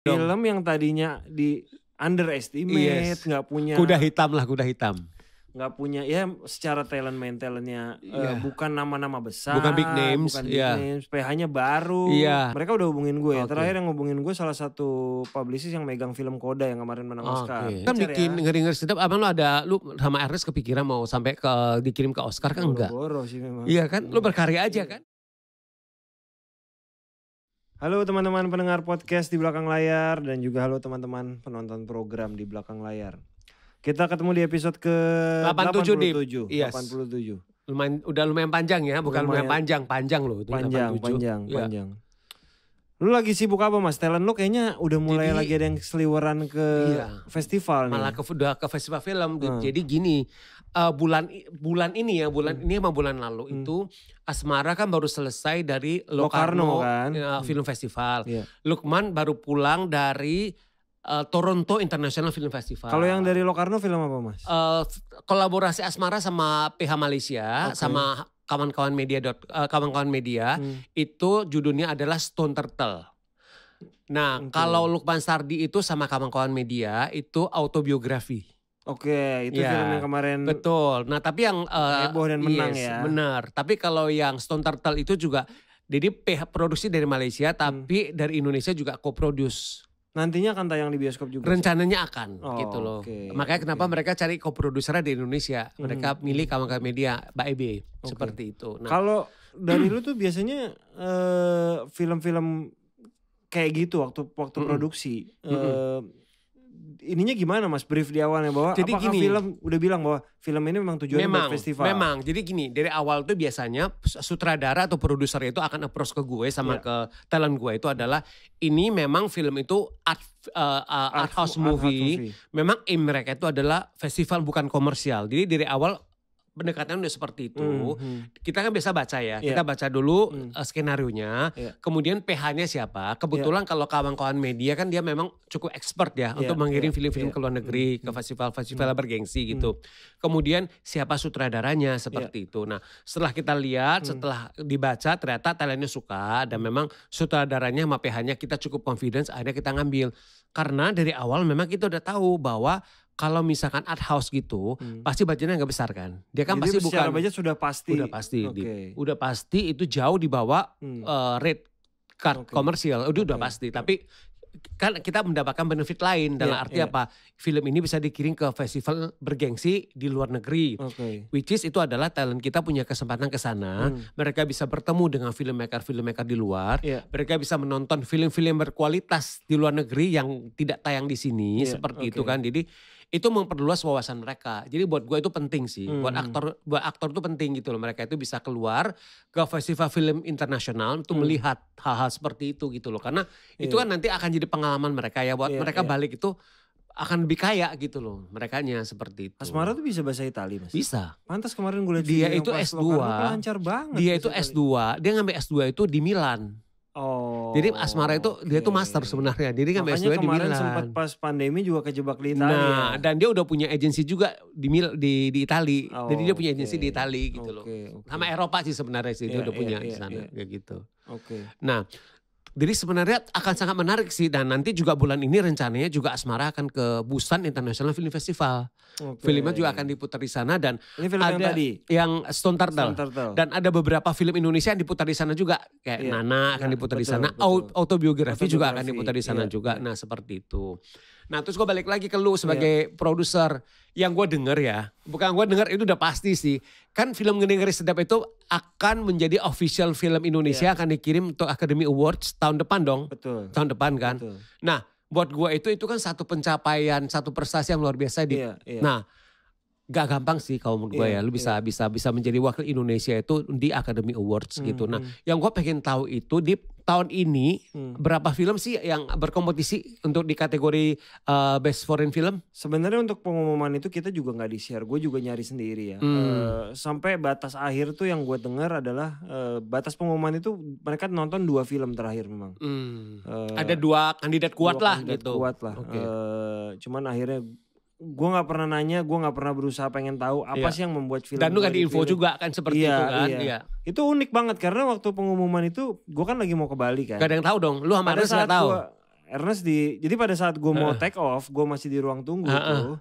Film yang tadinya di underestimate, nggak punya Kuda hitam lah, kuda hitam. Nggak punya ya secara talentnya bukan nama-nama besar, bukan big names, bukan big names, PH-nya baru. Mereka udah hubungin gue. Terakhir yang hubungin gue salah satu publicist yang megang film Koda yang kemarin menang Oscar. Kan bikin ngeri-ngeri sedap. Abang lu sama Ernest kepikiran mau sampai dikirim ke Oscar kan enggak? Boro sih memang. Iya kan, lu berkarya aja kan. Halo teman-teman pendengar podcast di belakang layar dan juga halo teman-teman penonton program di belakang layar. Kita ketemu di episode ke 87. Yes. 87. Lumayan panjang ya, bukan lumayan panjang loh. Panjang. Lu lagi sibuk apa Mas? Talent lu kayaknya udah mulai lagi ada yang seliweran ke festival nih. Malah udah ke festival film. Jadi gini, bulan ini sama bulan lalu itu Asmara kan baru selesai dari Locarno kan? Film Festival. Lukman baru pulang dari Toronto International Film Festival. Kalau yang dari Locarno film apa Mas? Kolaborasi Asmara sama PH Malaysia sama kawan-kawan media itu judulnya adalah Stone Turtle. Nah kalau Lukman Sardi itu sama kawan-kawan media itu autobiografi. Itu film yang kemarin. Betul. Nah tapi yang heboh dan menang ya. Benar. Tapi kalau yang Stone Turtle itu juga jadi produksi dari Malaysia tapi dari Indonesia juga co-produce. Nantinya akan tayang di bioskop juga? Rencananya akan gitu loh. Makanya kenapa mereka cari co-produsernya di Indonesia. Mereka milih kawan-kawan media, Mbak Ebe. Seperti itu. Nah, kalau dari lu tuh biasanya film-film kayak gitu waktu produksi. Ininya gimana Mas brief di awalnya bahwa jadi apakah film udah bilang bahwa film ini memang tujuannya buat festival? Memang. Jadi gini, dari awal tuh biasanya sutradara atau produser itu akan approach ke gue sama ke talent gue itu adalah ini memang film itu art house movie. Memang aim mereka itu adalah festival bukan komersial. Jadi dari awal pendekatan udah seperti itu. Kita kan biasa baca ya. Kita baca dulu skenarionya. Kemudian PH-nya siapa. Kebetulan kalau kawan-kawan media kan dia memang cukup expert ya. Untuk mengirim film-film ke luar negeri. Ke festival-festival bergengsi gitu. Kemudian siapa sutradaranya seperti itu. Nah setelah kita lihat, setelah dibaca ternyata talentnya suka. Dan memang sutradaranya sama PH-nya kita cukup confidence. Akhirnya kita ngambil. Karena dari awal memang kita udah tahu bahwa kalau misalkan art house gitu, pasti budgetnya nggak besar kan. Dia kan jadi pasti bukan. budget sudah pasti. Udah pasti itu jauh di bawah rate card komersial. Udah pasti. Tapi kan kita mendapatkan benefit lain dalam arti apa? Film ini bisa dikirim ke festival bergengsi di luar negeri. Which is itu adalah talent kita punya kesempatan ke sana. Mereka bisa bertemu dengan filmmaker di luar. Mereka bisa menonton film-film berkualitas di luar negeri yang tidak tayang di sini seperti itu kan. Jadi itu memperluas wawasan mereka. Jadi buat gue itu penting sih. Buat aktor itu penting gitu loh. Mereka itu bisa keluar ke festival film internasional untuk melihat hal-hal seperti itu gitu loh. Karena itu kan nanti akan jadi pengalaman mereka ya. Buat mereka balik itu akan lebih kaya gitu loh. Merekanya seperti itu. Asmara tuh bisa bahasa Itali Mas? Bisa. Pantas kemarin gue lihat dia itu S2. Lancar banget. Dia itu S2. Dia ngambil S2 itu di Milan. Jadi Asmara itu dia tuh master sebenarnya. Jadi kan S2 di Milan. Makanya kemarin sempat pas pandemi juga kejebak di Italia. Nah, dan dia udah punya agensi juga di Itali. Jadi dia punya agensi di Itali gitu loh. Sama Eropa sih sebenarnya sih dia udah punya di sana kayak gitu. Nah, jadi sebenarnya akan sangat menarik sih dan nanti juga bulan ini rencananya juga Asmara akan ke Busan International Film Festival. Filmnya juga akan diputar di sana dan ini film ada yang Stone Turtle. Dan ada beberapa film Indonesia yang diputar di sana juga kayak Nana akan diputar di sana, autobiografi juga akan diputar di sana juga. Nah seperti itu. Nah terus gue balik lagi ke lu sebagai produser yang gue denger ya, bukan gue denger itu udah pasti sih. Kan film Ngeri Sedap itu akan menjadi official film Indonesia akan dikirim untuk Academy Awards tahun depan dong. Tahun depan kan. Nah buat gue itu kan satu pencapaian, satu prestasi yang luar biasa. Nah gak gampang sih kalau menurut gue ya. Lu bisa menjadi wakil Indonesia itu di Academy Awards gitu. Nah yang gue pengen tahu itu di tahun ini berapa film sih yang berkompetisi untuk di kategori Best Foreign Film? Sebenarnya untuk pengumuman itu kita juga gak di-share. Gue juga nyari sendiri ya. Sampai batas akhir tuh yang gue dengar adalah batas pengumuman itu mereka nonton 2 film terakhir memang. Ada 2 kandidat kuat lah gitu. Cuman akhirnya gue gak pernah nanya, gue gak pernah berusaha pengen tahu apa sih yang membuat film. Dan lu gak diinfo juga kan seperti itu kan. Itu unik banget karena waktu pengumuman itu gue kan lagi mau ke Bali kan. Gak ada yang tahu dong, lu sama Ernest gak tahu. Ernest jadi pada saat gue mau take off, gue masih di ruang tunggu tuh.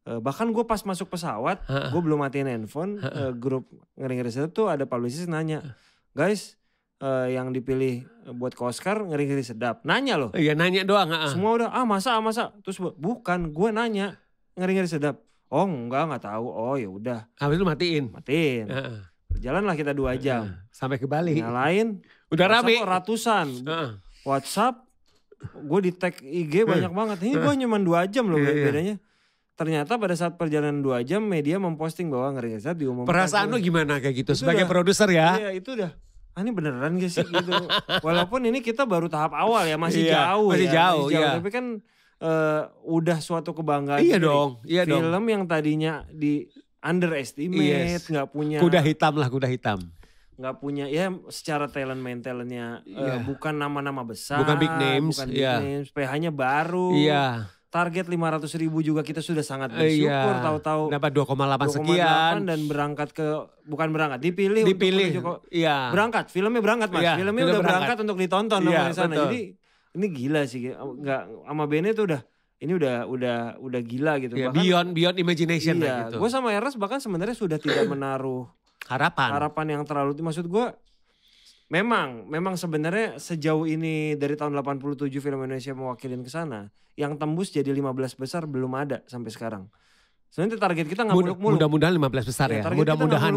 Bahkan gue pas masuk pesawat, gue belum matiin handphone. Grup Ngeri-Ngeri Sedap tuh ada publicist nanya, guys, yang dipilih buat ke Oscar Ngeri-Ngeri Sedap. Nanya loh. Iya nanya doang. Semua udah masa. Terus bukan, gue nanya Ngeri-Ngeri Sedap. Oh nggak tahu. Oh ya udah. Habis itu matiin. Jalanlah kita 2 jam. Sampai ke Bali. Nyalain. Udah rame. Ratusan. WhatsApp. Gue di tag IG banyak banget. Ini gue cuma 2 jam loh bedanya. Ternyata pada saat perjalanan 2 jam media memposting bahwa Ngeri-Ngeri Sedap diumumkan. Perasaan lu gimana kayak gitu sebagai produser ya? Iya itu udah. Ini beneran gak sih gitu. Walaupun ini kita baru tahap awal ya, masih jauh. Masih jauh. Tapi kan udah suatu kebanggaan. Iya dong. Film yang tadinya di underestimate, nggak punya. Kuda hitam. Nggak punya ya secara talentnya bukan nama-nama besar. Bukan big names. PH-nya baru. Target 500.000 juga kita sudah sangat bersyukur. Tahu-tahu dapat 2,8 sekian. Dan dipilih. Berangkat, filmnya berangkat mas. Filmnya udah berangkat untuk ditonton di sana. Jadi ini gila sih. Nggak, sama Bene tuh udah gila gitu. Bahkan, beyond imagination gitu. Gue sama Ernest bahkan sebenarnya sudah tidak menaruh harapan yang terlalu, maksud gue memang sebenarnya sejauh ini dari tahun 87 film Indonesia mewakilin ke sana, yang tembus jadi 15 besar belum ada sampai sekarang. Sebenarnya target kita nggak muluk-muluk. Mudah-mudahan 15 besar ya. Mudah-mudahan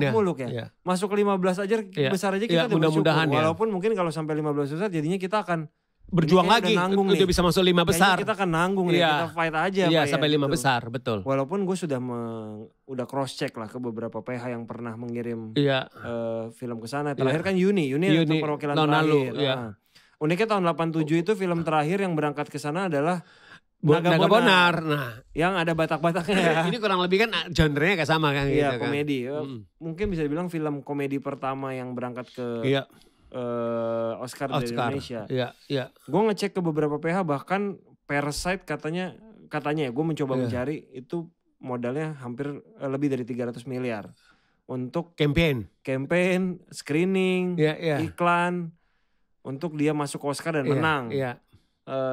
ya. Masuk ke 15 aja besar aja kita udah bersyukur. Walaupun mungkin kalau sampai 15 besar jadinya kita akan berjuang lagi, udah bisa masuk 5 besar. Kayaknya kita akan nanggung nih, kita fight aja. Iya sampai 5 besar, betul. Walaupun gue udah cross check lah ke beberapa PH yang pernah mengirim film ke sana. Terakhir kan Yuni untuk perwakilan terakhir. Uniknya tahun 87 itu film terakhir yang berangkat ke sana adalah Naga Bonar. Nah, yang ada Batak-Bataknya. Ini kurang lebih kan genre-nya kayak sama kan gitu kan. Komedi. Mungkin bisa dibilang film komedi pertama yang berangkat ke Oscar dari Indonesia. Iya. Gue ngecek ke beberapa PH, bahkan Parasite katanya ya, gue mencoba mencari itu modalnya hampir lebih dari 300 miliar untuk campaign, screening, iklan untuk dia masuk Oscar dan menang.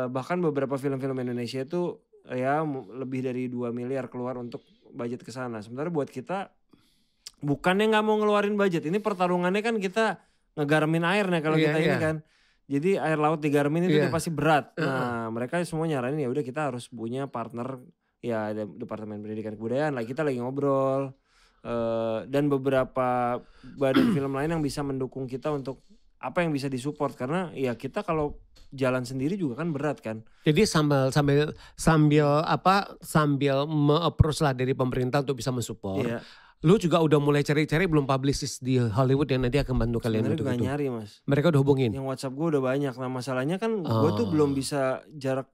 Bahkan beberapa film-film Indonesia itu ya lebih dari 2 miliar keluar untuk budget ke sana. Sementara buat kita bukannya nggak mau ngeluarin budget, ini pertarungannya kan kita ngegarmin air nih kalau kita ini kan. Jadi air laut digarmin itu pasti berat. Nah, mereka semua nyaranin ya udah kita harus punya partner ya, ada Departemen Pendidikan Kebudayaan lah, kita lagi ngobrol dan beberapa badan film lain yang bisa mendukung kita untuk apa yang bisa disupport, karena ya kita kalau jalan sendiri juga kan berat kan. Jadi sambil me-approach lah dari pemerintah untuk bisa mensupport. Lu juga udah mulai cari-cari belum publicist di Hollywood yang nanti akan bantu kalian untuk itu? Nyari mas. Mereka udah hubungin? Yang WhatsApp gue udah banyak. Nah masalahnya kan gue tuh belum bisa jarak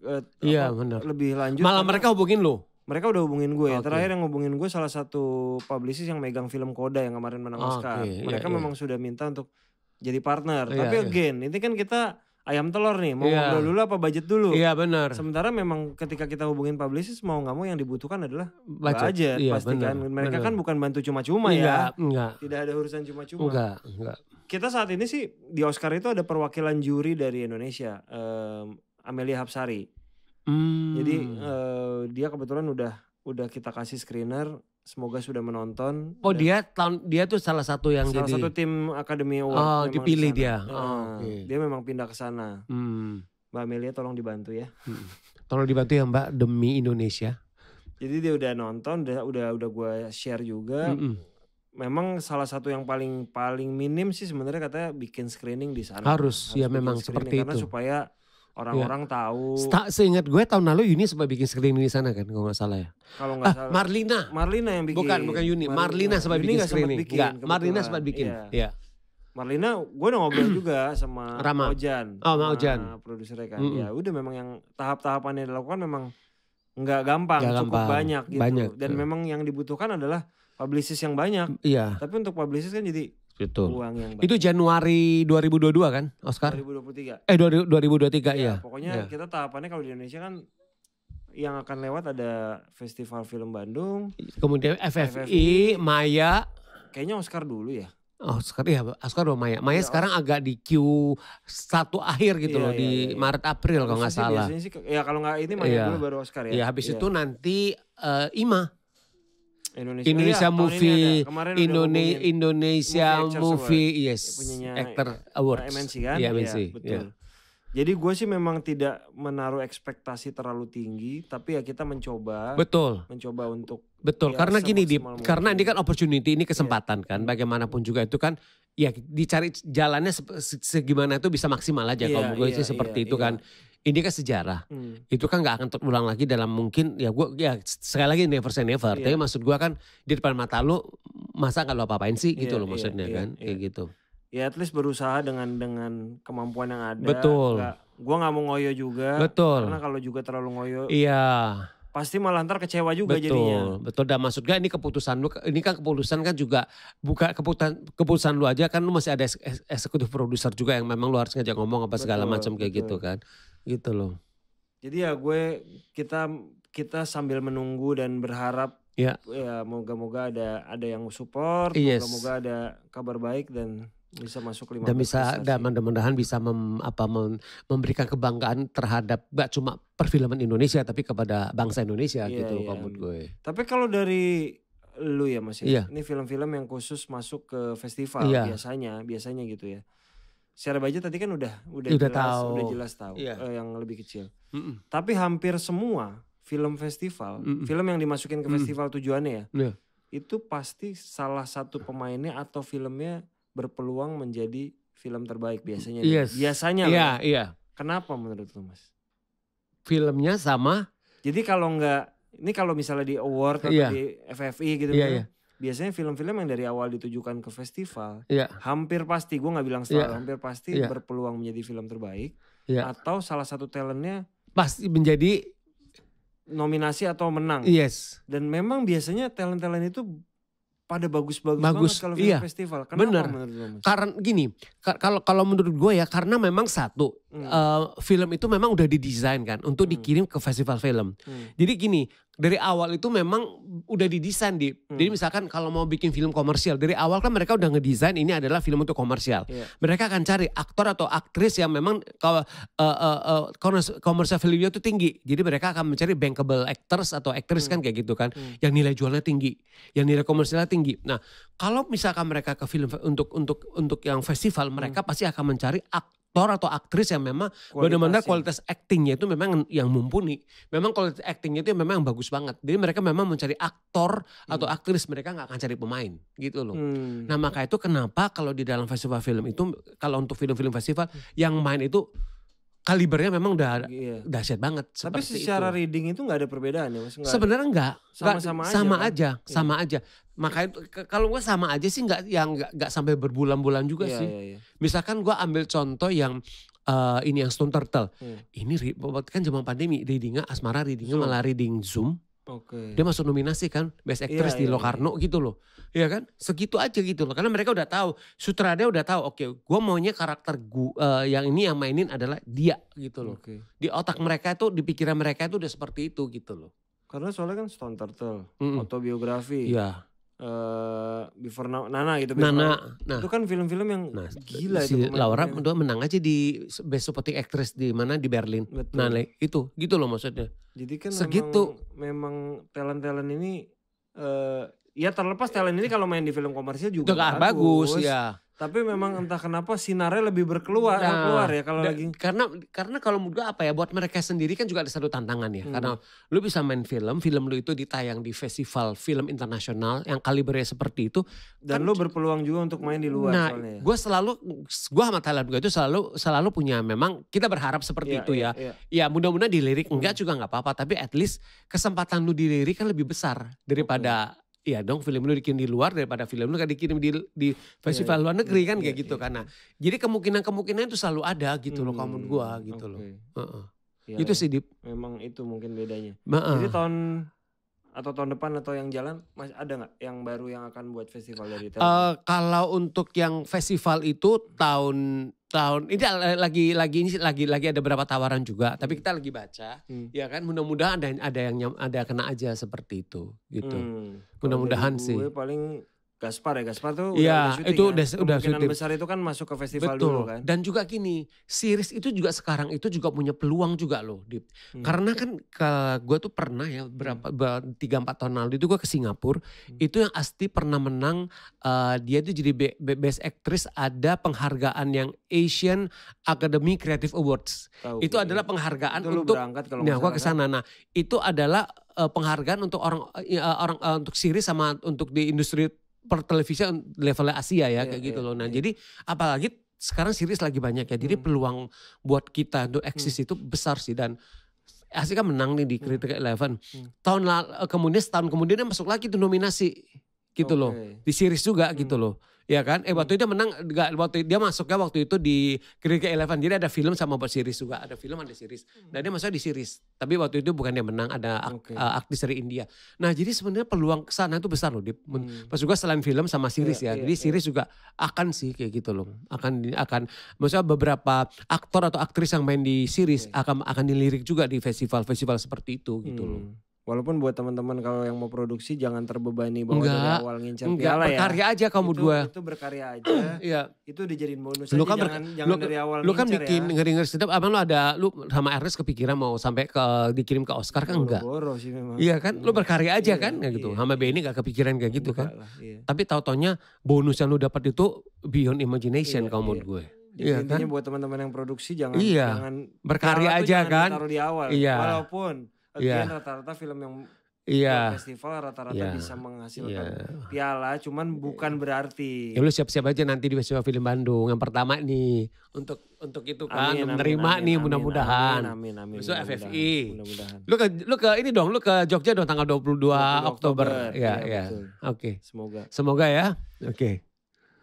lebih lanjut. Malah mereka hubungin lu? Mereka udah hubungin gue. Terakhir yang hubungin gue salah satu publicist yang megang film Koda yang kemarin menang Oscar. Mereka memang sudah minta untuk jadi partner. Tapi again, ini kan kita ayam telur nih, mau ngobrol dulu apa budget dulu. Iya benar. Sementara memang ketika kita hubungin publicist, mau gak mau yang dibutuhkan adalah budget pasti kan. Mereka kan bukan bantu cuma-cuma ya. Enggak. Tidak ada urusan cuma-cuma. Enggak. Kita saat ini sih di Oscar itu ada perwakilan juri dari Indonesia, Amelia Hapsari. Jadi dia kebetulan udah kita kasih screener. Semoga sudah menonton. Oh dia tuh salah satu yang salah satu tim Academy Award. Oh dipilih dia. Dia memang pindah ke sana. Mbak Amelia tolong dibantu ya. Tolong dibantu ya Mbak, demi Indonesia. Jadi dia udah nonton, udah gue share juga. Memang salah satu yang paling minim sih sebenarnya katanya bikin screening di sana. Harus ya memang seperti karena itu. Supaya orang-orang tahu. Seingat gue tahun lalu Yuni sempat bikin screening di sana kan, kalau nggak salah ya. Kalau nggak salah. Marlina yang bikin. Bukan Yuni. Marlina sempat bikin screening. Enggak, Marlina sempat bikin. Iya. Marlina, gue udah ngobrol juga sama Ojan. Ojan. Produsernya kan. Ya udah memang yang tahap-tahapannya dilakukan memang nggak gampang, cukup banyak gitu. Dan memang yang dibutuhkan adalah publicist yang banyak. Iya. Tapi untuk publicist kan jadi uang yang banyak. Itu Januari 2022 kan Oscar? 2023. 2023 ya. Pokoknya kita tahapannya kalau di Indonesia kan yang akan lewat ada Festival Film Bandung. Kemudian FFI, Maya. Kayaknya Oscar dulu ya. Oscar udah Maya sekarang agak di Q1 akhir gitu loh di Maret April kalau nggak salah. Sih, ya kalau nggak ini Maya dulu baru Oscar ya. Iya habis itu nanti IMA. Indonesia Movie Actor Awards. MNC kan? Iya MNC. Betul. Ya. Jadi gue sih memang tidak menaruh ekspektasi terlalu tinggi, tapi ya kita mencoba. Betul. Mencoba untuk. Betul. Ya, karena gini, karena ini kan opportunity, ini kesempatan kan. Bagaimanapun juga itu kan, ya dicari jalannya segimana itu bisa maksimal aja. Kalau gue sih seperti itu kan. Ini kan sejarah. Itu kan gak akan terulang lagi dalam mungkin sekali lagi never say never. Tapi maksud gue kan di depan mata lu masa gak lu apa-apain sih gitu loh maksudnya kan. Kayak gitu. Ya at least berusaha dengan kemampuan yang ada. Betul. Gue gak mau ngoyo juga. Betul. Karena kalau juga terlalu ngoyo. Iya. Pasti malah ntar kecewa juga jadinya. Betul. Dan maksud gue ini keputusan lu. Ini kan keputusan kan juga. Bukan keputusan lu aja kan lu masih ada eksekutif produser juga yang memang lu harus ngajak ngomong apa segala macam kayak gitu kan. Gitu loh. Jadi ya kita sambil menunggu dan berharap. Ya moga-moga ada yang support. Yes. Moga-moga ada kabar baik dan bisa masuk 15 dan mudah-mudahan bisa memberikan kebanggaan terhadap gak cuma perfilman Indonesia tapi kepada bangsa Indonesia gitu menurut gue. Tapi kalau dari lu ya Mas ya, ini film-film yang khusus masuk ke festival biasanya gitu ya. Secara budget tadi kan udah jelas tahu yang lebih kecil. Tapi hampir semua film festival, film yang dimasukin ke festival tujuannya itu pasti salah satu pemainnya atau filmnya berpeluang menjadi film terbaik biasanya. Biasanya lah. Iya. Kenapa menurut lu Mas? Filmnya sama. Jadi kalau misalnya di award atau di FFI gitu biasanya film-film yang dari awal ditujukan ke festival hampir pasti, gue gak bilang selalu, hampir pasti berpeluang menjadi film terbaik. Atau salah satu talentnya pasti menjadi nominasi atau menang. Dan memang biasanya talent-talent itu pada bagus-bagus banget kalau film festival. Kenapa menurut lu Mas? Karena gini, kalau menurut gue ya karena memang satu film itu memang udah didesain kan untuk dikirim ke festival film. Jadi gini, dari awal itu memang udah didesain Jadi misalkan kalau mau bikin film komersial dari awal kan mereka udah ngedesain ini adalah film untuk komersial. Mereka akan cari aktor atau aktris yang memang komersial filmnya itu tinggi. Jadi mereka akan mencari bankable actors atau aktris kan kayak gitu kan, yang nilai jualnya tinggi, yang nilai komersialnya tinggi. Nah, kalau misalkan mereka ke film untuk yang festival, mereka pasti akan mencari aktor atau aktris yang memang benar-benar kualitas aktingnya itu memang yang mumpuni. Memang kualitas aktingnya itu memang bagus banget. Jadi mereka memang mencari aktor atau aktris, mereka nggak akan cari pemain gitu loh. Nah maka itu kenapa kalau di dalam festival film itu, kalau untuk film-film festival yang main itu kalibernya memang udah dahsyat banget. Tapi secara reading itu nggak ada perbedaan ya Mas? Sebenarnya enggak. Sama aja. Makanya kalau gue sama aja sih nggak sampai berbulan-bulan juga sih. Misalkan gue ambil contoh yang ini yang Stone Turtle. Ini kan zaman pandemi readingnya Asmara malah reading Zoom. Dia masuk nominasi kan Best Actress di Locarno gitu loh. Iya kan? Segitu aja gitu loh. Karena mereka udah tahu, sutradara udah tahu, oke, gue maunya karakter yang ini yang mainin adalah dia gitu loh. Di otak mereka itu, di pikiran mereka itu udah seperti itu gitu loh. Karena soalnya kan Stone Turtle, autobiografi. Before Nana gitu. Nah, itu kan film-film yang gila si itu. Laura udah menang aja di Best Supporting Actress di mana di Berlin. Betul. Nah, itu gitu loh maksudnya. Jadi kan segitu memang talent-talent ini ya terlepas talent ini kalau main di film komersial juga bagus ya. Tapi memang entah kenapa sinarnya lebih keluar ya kalau lagi. Karena kalau menurut gue apa ya, buat mereka sendiri kan juga ada satu tantangan ya. Karena lu bisa main film lu itu ditayang di festival film internasional yang kalibernya seperti itu. Dan kan, lu berpeluang juga untuk main di luar. Nah, soalnya. gue sama talent gue itu selalu punya, memang kita berharap seperti itu ya. Ya mudah-mudahan dilirik enggak juga nggak apa-apa. Tapi at least kesempatan lu dilirik kan lebih besar daripada iya dong film lu dikirim di luar daripada film lu kan dikirim di festival luar negeri kan kayak gitu karena jadi kemungkinan itu selalu ada gitu loh kalau menurut gua gitu loh. Itu sih Dip. Memang itu mungkin bedanya. Jadi tahun depan atau yang jalan masih ada nggak yang baru yang akan buat festival dari televisi? Kalau untuk yang festival itu tahun ini lagi ada beberapa tawaran juga, tapi kita lagi baca, ya kan mudah-mudahan ada yang kena aja seperti itu gitu. Mudah-mudahan sih. Gue paling Gaspar tuh ya, udah syuting itu kan? udah Kemungkinan syuting. besar itu kan masuk ke festival Betul. dulu kan. Dan juga gini, series itu juga sekarang itu juga punya peluang juga loh, Dip. Karena kan gue tuh pernah ya 3-4 tahun lalu itu gue ke Singapura, itu yang Asti pernah menang, dia itu jadi best actress, ada penghargaan yang Asian Academy Creative Awards. Itu adalah penghargaan itu untuk, nah gue kesana. Nah itu adalah penghargaan untuk orang untuk series sama untuk di industri per televisi levelnya Asia ya kayak gitu loh. Nah jadi apalagi sekarang series lagi banyak ya. Jadi peluang buat kita untuk eksis itu besar sih. Dan Asia kan menang nih di Critical Eleven. Kemudian setahun kemudian dia masuk lagi tuh nominasi gitu loh. Di series juga gitu loh. Ya kan? Waktu itu dia menang, dia masuknya waktu itu di Critical Eleven. Jadi ada film sama buat series juga. Ada film ada series. Nah dia masuknya di series. Tapi waktu itu bukan dia menang, ada aktris dari India. Nah jadi sebenarnya peluang kesana itu besar loh. Pas juga selain film sama series ya. Jadi series juga akan sih kayak gitu loh. Akan maksudnya beberapa aktor atau aktris yang main di series akan dilirik juga di festival-festival seperti itu gitu loh. Walaupun buat teman-teman kalau yang mau produksi jangan terbebani bahwa dari awal ngincar piala ya. Berkarya aja kamu dua. Itu berkarya aja. Iya. Itu dijadiin bonus Lu aja. Kan jangan dari awal lu kan ngincar bikin ya. ngeri-ngeri sedap. Abang lu sama Ernest kepikiran mau sampai dikirim ke Oscar kan enggak? Boro sih memang. Iya kan, lu berkarya aja kan kayak gitu. Sama Benny gak kepikiran kayak gitu kan. Tapi tau-taunya bonus yang lu dapat itu beyond imagination kalau menurut gue. Iya intinya buat teman-teman yang produksi jangan berkarya aja kan. Taruh di awal. Iya. Walaupun rata-rata film yang festival rata-rata bisa menghasilkan piala, cuman bukan berarti. Ya lu siap-siap aja nanti di Festival Film Bandung yang pertama nih untuk itu kan menerima nih mudah-mudahan. Amin. Besok FFI. Mudah-mudahan. Lu ke ini dong, lu ke Jogja dong tanggal 22 Oktober. Ya. Oke. Semoga ya. Oke.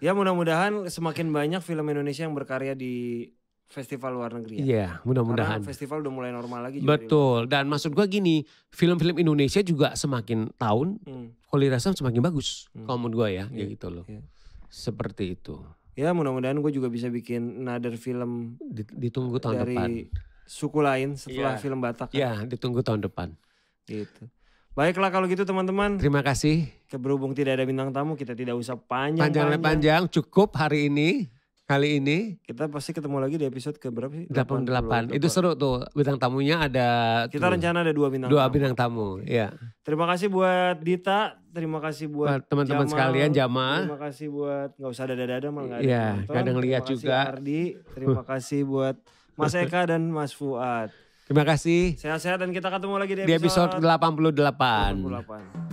Ya mudah-mudahan semakin banyak film Indonesia yang berkarya di festival luar negeri ya. Iya, mudah-mudahan. Karena festival udah mulai normal lagi juga. Betul. Dan maksud gua gini, film-film Indonesia juga semakin tahun kualitasnya semakin bagus. Kalau menurut gua ya, kayak gitu loh. Seperti itu. Ya mudah-mudahan gue juga bisa bikin another film ditunggu tahun depan. Dari suku lain setelah film Batak. Iya, ditunggu tahun depan. Gitu. Baiklah kalau gitu teman-teman. Terima kasih. Berhubung tidak ada bintang tamu, kita tidak usah panjang. Cukup hari ini. Kali ini kita pasti ketemu lagi di episode ke berapa sih? 88. Itu seru tuh. Bintang tamunya ada. Kita rencana ada 2 bintang tamu. 2 bintang tamu, ya. Terima kasih buat Dita, terima kasih buat teman-teman sekalian Jamal. Terima kasih buat nggak usah dada-dada malah nggak ada. Iya, kadang lihat juga. Ardi, terima kasih buat Mas Eka dan Mas Fuad. Terima kasih. Sehat-sehat dan kita ketemu lagi di episode 88.